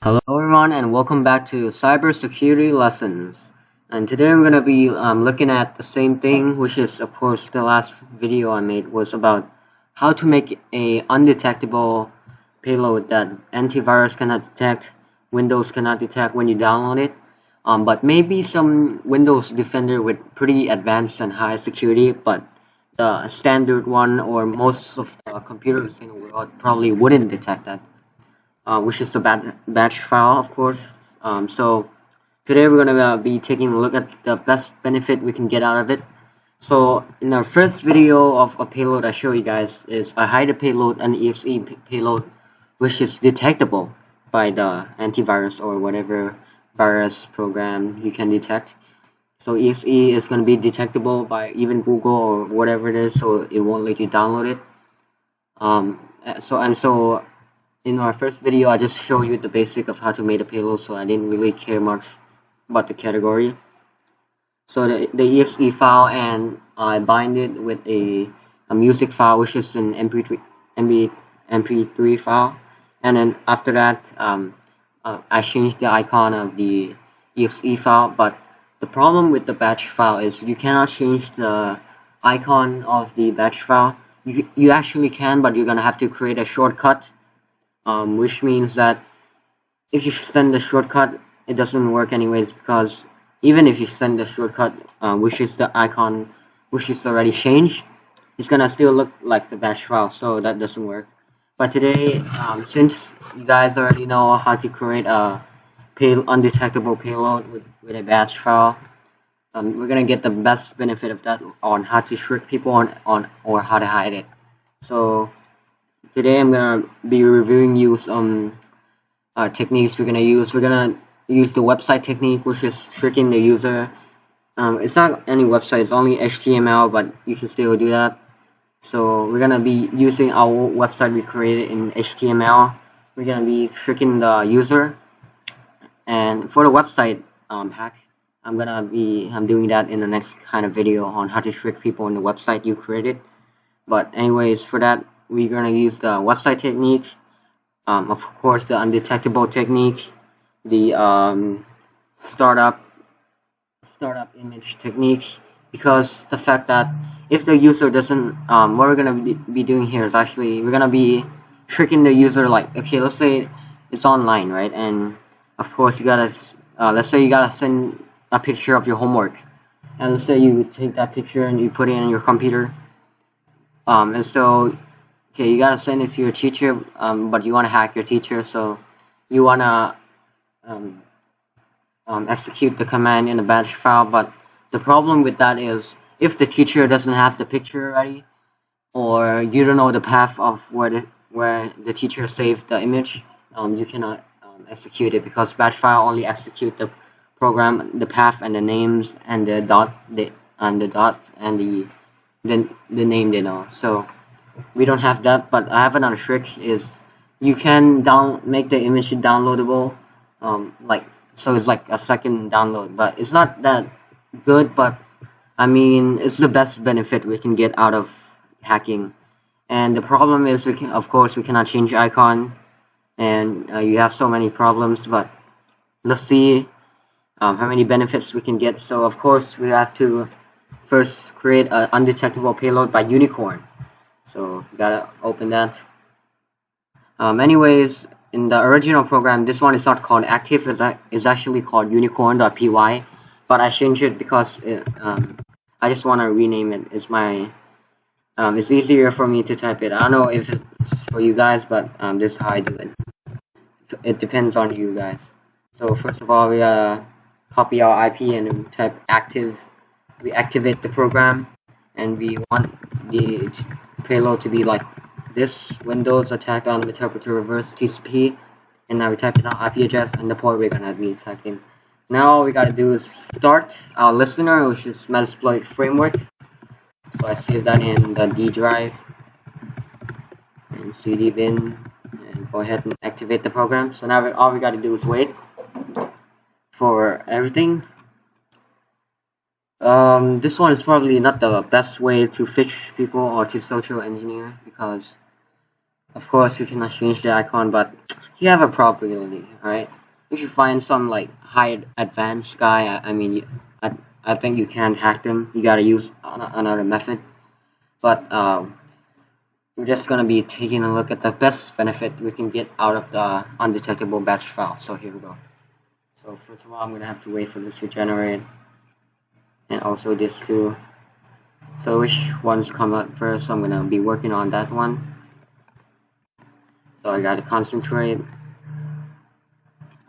Hello everyone and welcome back to cybersecurity lessons. And today I'm going to be looking at the same thing, which is of course the last video I made was about how to make a undetectable payload that antivirus cannot detect, Windows cannot detect when you download it. But maybe some Windows Defender with pretty advanced and high security, but the standard one or most of the computers in the world probably wouldn't detect that. Which is the batch file, of course. So today we're going to be taking a look at the best benefit we can get out of it. So in our first video of a payload I show you guys is I hide a payload, an exe payload, which is detectable by the antivirus or whatever virus program you can detect. So exe is going to be detectable by even Google or whatever it is, so it won't let you download it. So in our first video I just showed you the basic of how to make a payload, so I didn't really care much about the category. So the exe file, and I bind it with a music file, which is an MP3 file, and then after that I changed the icon of the exe file. But the problem with the batch file is you cannot change the icon of the batch file. You actually can, but you're gonna have to create a shortcut, which means that if you send the shortcut, it doesn't work anyways, because even if you send the shortcut, which is the icon which is already changed, it's gonna still look like the batch file, so that doesn't work. But today, since you guys already know how to create a undetectable payload with a batch file, we're gonna get the best benefit of that on how to trick people on or how to hide it. So today I'm gonna be reviewing you some techniques we're gonna use. We're gonna use the website technique, which is tricking the user. It's not any website, it's only HTML, but you can still do that. So we're gonna be using our website we created in HTML. We're gonna be tricking the user, and for the website hack, I'm doing that in the next kind of video on how to trick people on the website you created. But anyways, for that we're gonna use the website technique, of course the undetectable technique, the startup image technique, because the fact that if the user doesn't, what we're gonna be doing here is actually we're gonna be tricking the user. Like, okay, let's say it's online, right? And of course you gotta, let's say you gotta send a picture of your homework, and let's say you take that picture and you put it in your computer, and so okay, you gotta send it to your teacher, but you wanna hack your teacher, so you wanna execute the command in the batch file. But the problem with that is if the teacher doesn't have the picture already, or you don't know the path of where the teacher saved the image, you cannot execute it, because batch file only execute the program, the path and the names and the dot and the name they know. So we don't have that. But I have another trick, is you can make the image downloadable, so it's like a second download, but it's not that good, but I mean it's the best benefit we can get out of hacking. And the problem is we cannot change icon, and you have so many problems. But let's see how many benefits we can get. So of course we have to first create an undetectable payload by Unicorn. So gotta open that. Anyways, in the original program, this one is not called active, it's actually called unicorn.py, but I changed it because I just want to rename it. It's easier for me to type it. I don't know if it's for you guys, but this is how I do it. It depends on you guys. So first of all, we copy our IP and type active. We activate the program, and we want the payload to be like this: Windows attack on interpreter reverse TCP, and now we type in our IP address and the port we're gonna be attacking. Now all we gotta do is start our listener, which is Metasploit framework. So I save that in the D drive and CD bin, and go ahead and activate the program. So now all we gotta do is wait for everything. This one is probably not the best way to fish people or to social engineer, because Of course, you cannot change the icon, but you have a probability, alright? If you find some like high advanced guy, I mean, I think you can't hack them. You gotta use another method. But we're just gonna be taking a look at the best benefit we can get out of the undetectable batch file. So here we go. So first of all, I'm gonna have to wait for this to generate, and also this too. So which ones come up first? So I'm gonna be working on that one. So I gotta concentrate.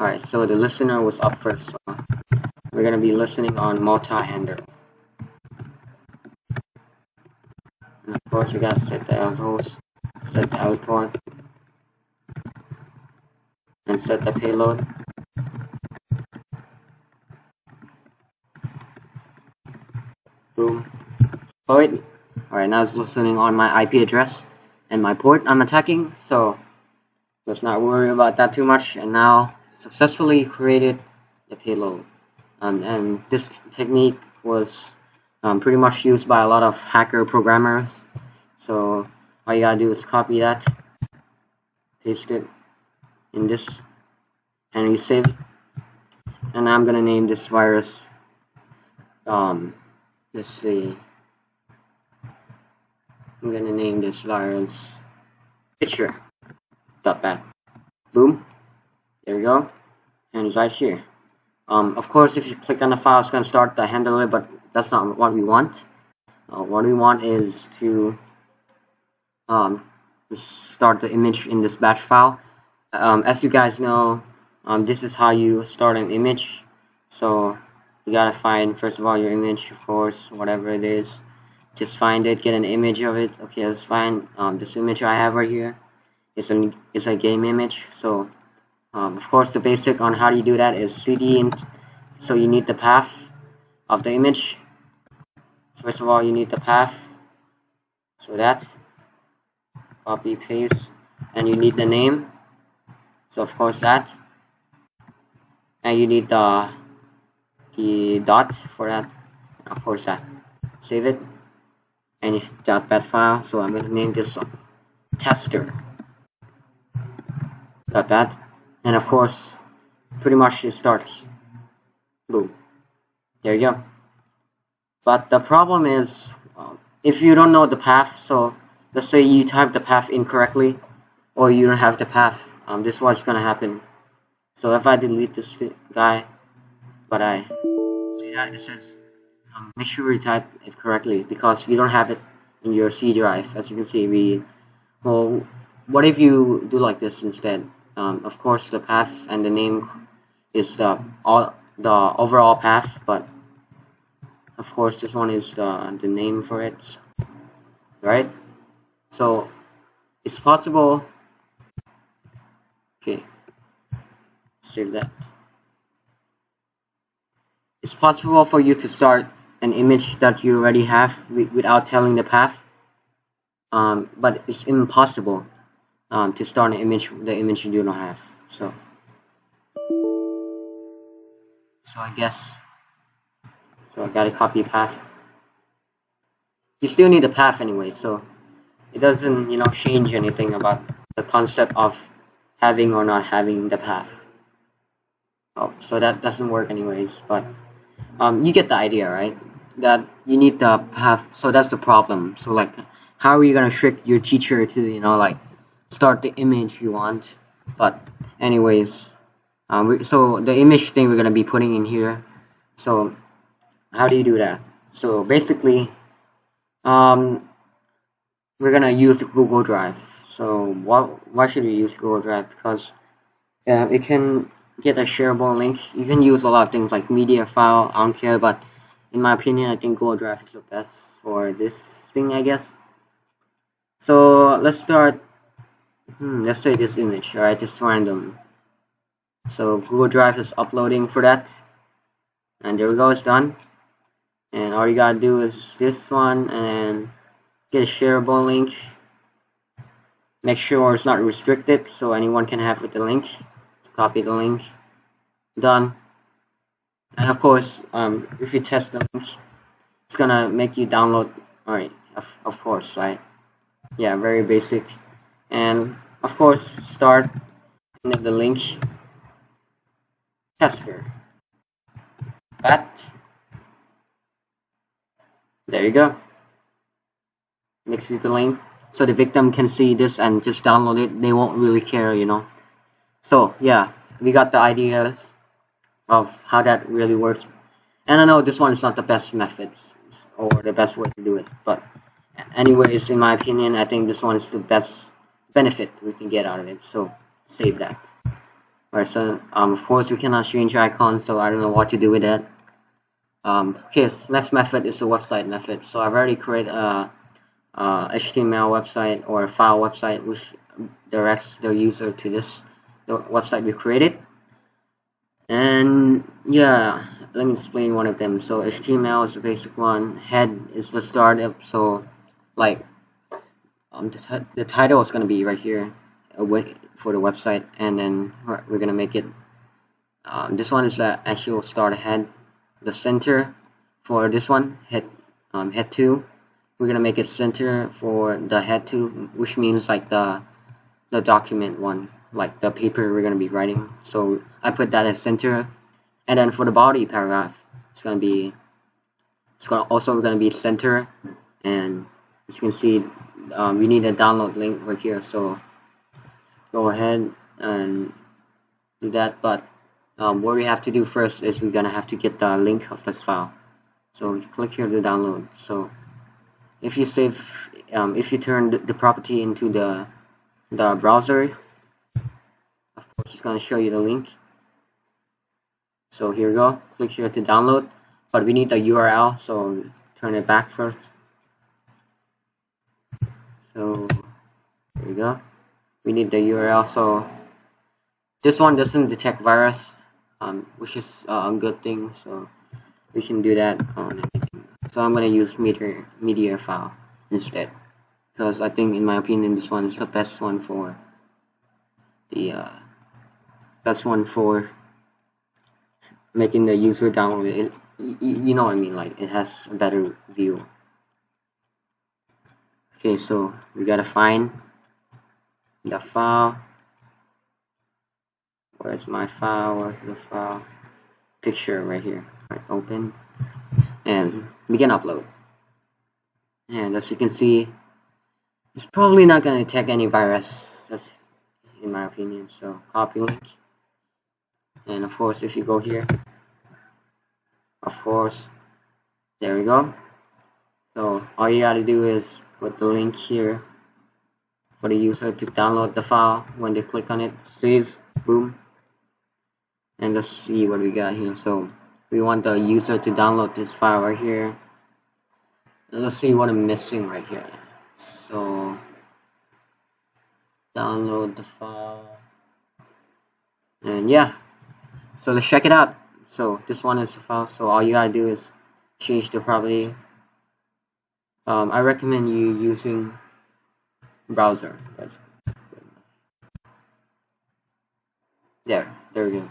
Alright, so the listener was up first. So we're gonna be listening on multi-hander. And of course, we gotta set the L host, set the L port, and set the payload. Boom. Oh wait. Alright, now it's listening on my IP address and my port I'm attacking. So let's not worry about that too much. And now successfully created the payload. And this technique was pretty much used by a lot of hacker programmers. So all you gotta do is copy that, paste it in this, and you save it. And I'm gonna name this virus. Let's see. I'm gonna name this virus picture.bat. Boom. There we go. And it's right here. Of course, if you click on the file, it's gonna start the handler, but that's not what we want. What we want is to start the image in this batch file. As you guys know, this is how you start an image. So you gotta find first of all your image, of course, whatever it is. Just find it, get an image of it. Okay, let's find this image I have right here. It's a game image. So of course, the basic on how do you do that is cd int. So you need the path of the image. First of all, you need the path. So that's copy paste, and you need the name. So of course that, and you need the dot for that. Of course that. Save it, and .bat file. So I'm gonna name this tester.bat, and of course, pretty much it starts. Boom. There you go. But the problem is, if you don't know the path, so let's say you type the path incorrectly, or you don't have the path, this is what's gonna happen. So if I delete this guy, but I see that it says, make sure you type it correctly, because we don't have it in your C drive. As you can see, well, what if you do like this instead? Of course, the path and the name is the overall path, but of course this one is the name for it, right? So it's possible. Okay, save that. It's possible for you to start an image that you already have without telling the path, but it's impossible to start the image you do not have. So I guess, so I gotta copy path. You still need a path anyway, so it doesn't change anything about the concept of having or not having the path. Oh, so that doesn't work anyways, but you get the idea, right? That you need the path. So that's the problem. So like, how are you gonna trick your teacher to like start the image you want? But anyways, so the image thing we're gonna be putting in here. So how do you do that? So basically, we're gonna use Google Drive. So why should we use Google Drive? Because it can get a shareable link. You can use a lot of things like media file, I don't care, but in my opinion, I think Google Drive is the best for this thing, I guess. So let's start. Let's say this image, alright, just random. So Google Drive is uploading for that, and there we go, it's done. And all you gotta do is this one and get a shareable link. Make sure it's not restricted, so anyone can have with the link. Copy the link. Done. And of course, if you test the link, it's gonna make you download. Alright, of course, right? Yeah, very basic. and of course start in the link tester. But there you go. Next is the link, so the victim can see this and just download it. They won't really care, you know. So yeah, we got the ideas of how that really works. And I know this one is not the best methods or the best way to do it, but anyways, in my opinion, I think this one is the best benefit we can get out of it. So save that. Alright, so of course we cannot change icons, so I don't know what to do with that. Okay, next method is the website method. So I've already created a HTML website or a file website which directs the user to the website we created. And yeah, let me explain one of them. So HTML is the basic one, head is the startup, so like the title is going to be right here for the website, and then we're going to make it this one is the actual start head. The center for this one, head 2, we're going to make it center for the head 2, which means like the document one, like the paper we're going to be writing. So I put that as center, and then for the body paragraph, it's also going to be center. And as you can see, we need a download link right here, so go ahead and do that. But what we have to do first is we're gonna have to get the link of this file. So click here to download. So if you if you turn the property into the browser, of course it's gonna show you the link. So here we go. Click here to download, but we need the URL, so turn it back first. So there you go. We need the URL. So this one doesn't detect virus, which is a good thing. So we can do that on anything. So I'm gonna use media file instead, because I think, in my opinion, this one is the best one for making the user download it. You know what I mean? Like, it has a better view. Okay, so we gotta find the file. Where's my file? Where's the file? Picture right here. Right, open, and we can upload. And as you can see, it's probably not gonna detect any virus. That's in my opinion. So copy link, and of course, if you go here, of course, there we go. So all you gotta do is put the link here for the user to download the file. When they click on it, save, boom, and let's see what we got here. So we want the user to download this file right here. And let's see what I'm missing right here. So download the file, and yeah, so let's check it out. So this one is the file. So all you gotta do is change the property. I recommend you using browser. That's good enough. There we go.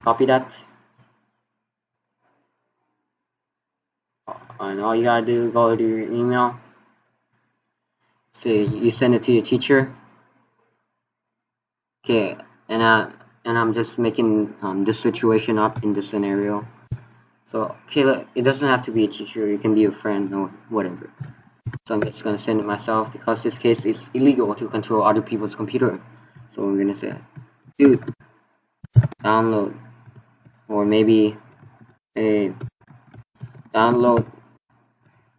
Copy that, and all you gotta do, go to your email. So you send it to your teacher. Okay, and I'm just making this situation up in this scenario. So okay, it doesn't have to be a teacher. It can be a friend or whatever. So I'm just gonna send it myself, because this case is illegal to control other people's computer. So I'm gonna say, dude, download, or maybe download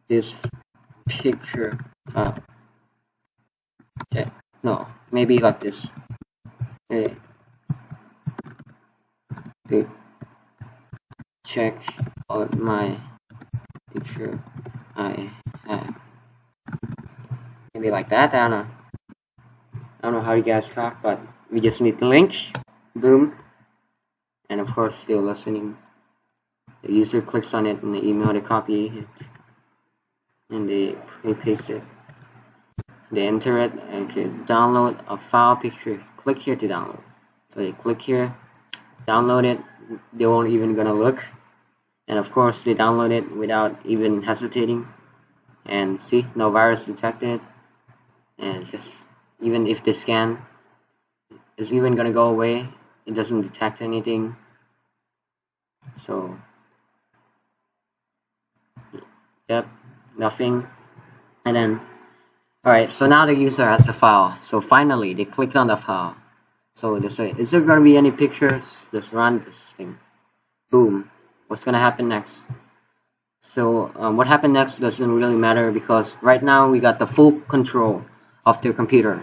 this picture. Okay, no, maybe like this. Hey, dude, check out my picture I have. Maybe like that. I don't know how you guys talk, but we just need the link. Boom. And of course, still listening. The user clicks on it in the email, they copy it, and they paste it. They enter it, and okay, download a file picture. Click here to download. So they click here, download it. They won't even gonna look, and of course they download it without even hesitating. And see, no virus detected. and just even if the scan is even gonna go away, it doesn't detect anything. So yep, nothing. And then alright, so now the user has the file. So finally they clicked on the file. So they say, is there gonna be any pictures? Just run this thing. Boom. What's gonna happen next? So what happened next doesn't really matter, because right now we got the full control of their computer.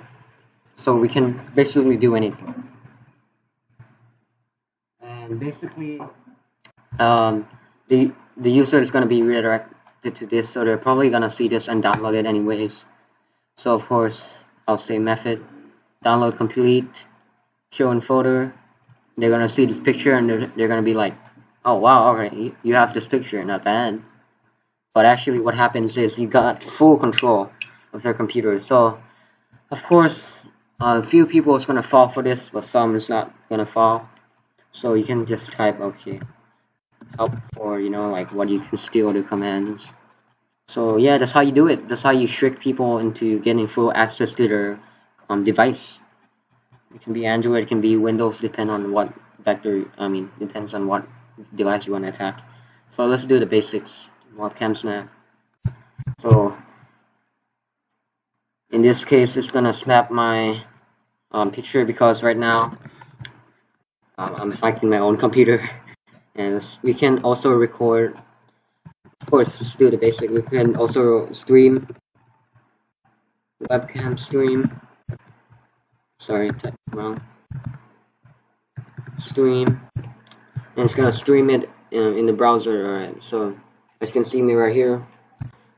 So we can basically do anything. And basically the user is gonna be redirected to this, so they're probably gonna see this and download it anyways. So of course I'll say method download complete, show in folder. They're gonna see this picture and they're gonna be like, oh wow, alright, you have this picture, not bad. But actually what happens is you got full control of their computer. So of course a few people is gonna fall for this, but some is not gonna fall. So you can just type okay, help for, you know, like what you can steal the commands. So yeah, that's how you do it. That's how you trick people into getting full access to their device. It can be Android, it can be Windows, depend on what depends on what device you want to attack. So let's do the basics. Webcam snap. So in this case, it's gonna snap my picture, because right now I'm hacking my own computer, and we can also record. Of course, let's do the basic. We can also stream, webcam stream. Sorry, typed wrong. Stream, and it's gonna stream it in the browser. Alright, so as you can see me right here,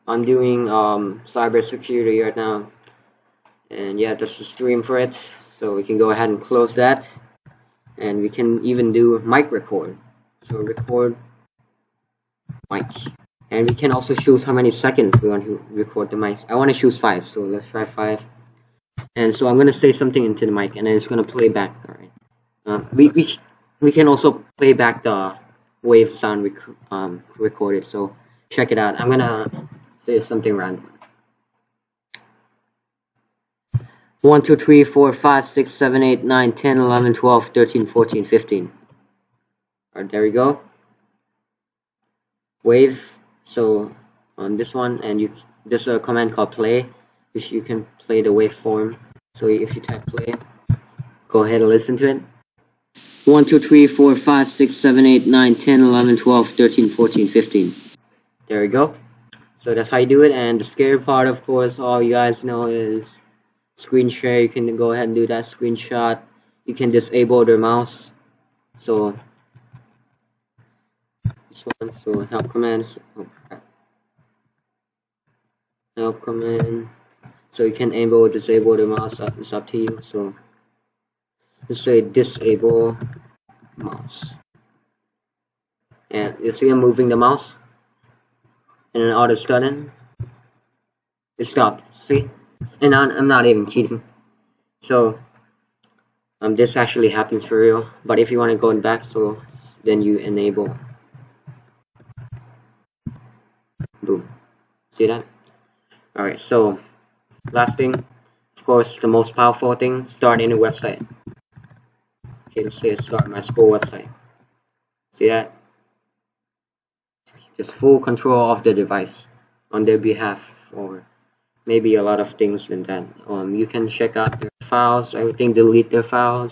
I'm doing cybersecurity right now, and yeah, that's the stream for it. So we can go ahead and close that, and we can even do mic record. So record mic, and we can also choose how many seconds we want to record the mic. I want to choose 5, so let's try 5. And so I'm gonna say something into the mic, and then it's gonna play back. Alright, we can also play back the wave sound recorded. So check it out. I'm gonna say something random. 1, 2, 3, 4, 5, 6, 7, 8, 9, 10, 11, 12, 13, 14, 15. Alright, there we go. Wave. So on this one, and there's a command called play, which you can play the waveform. So if you type play, go ahead and listen to it. 1, 2, 3, 4, 5, 6, 7, 8, 9, 10, 11, 12, 13, 14, 15. There we go. So that's how you do it. And the scary part, of course, all you guys know is screen share. You can go ahead and do that screenshot. You can disable their mouse. So this one, so help commands. Help command. So you can enable or disable the mouse. It's up to you. So let's say disable mouse, and you see I'm moving the mouse, and then all of a sudden it stopped. See, and I'm not even kidding. So this actually happens for real. But if you want to go back, so then you enable. Boom. See that? Alright, so last thing, of course, the most powerful thing, start any website. Okay, let's say start my school website. See that? Just full control of the device on their behalf, or maybe a lot of things in that. You can check out their files, everything, delete their files,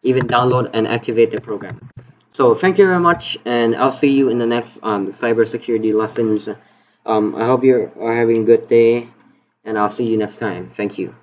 even download and activate the program. So thank you very much, and I'll see you in the next cybersecurity lessons. I hope you are having a good day, and I'll see you next time. Thank you.